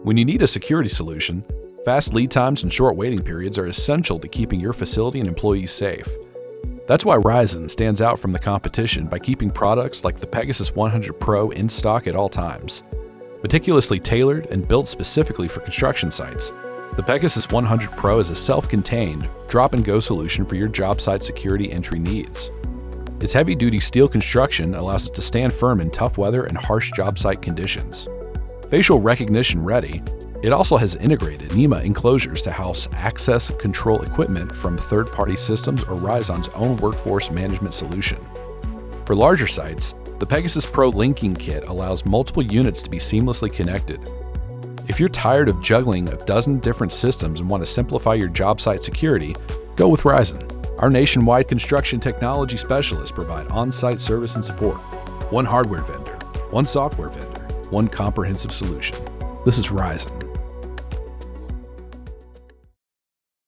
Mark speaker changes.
Speaker 1: When you need a security solution, fast lead times and short waiting periods are essential to keeping your facility and employees safe. That's why Ryzen stands out from the competition by keeping products like the Pegasus 100 Pro in stock at all times. Meticulously tailored and built specifically for construction sites, the Pegasus 100 Pro is a self-contained, drop-and-go solution for your job site security entry needs. Its heavy-duty steel construction allows it to stand firm in tough weather and harsh job site conditions. Facial recognition ready, it also has integrated NEMA enclosures to house access control equipment from third-party systems or Rizon's own workforce management solution. For larger sites, the Pegasus Pro linking kit allows multiple units to be seamlessly connected. If you're tired of juggling a dozen different systems and want to simplify your job site security, go with Ryzen. Our nationwide construction technology specialists provide on-site service and support. One hardware vendor, one software vendor, one comprehensive solution. This is Ryzen.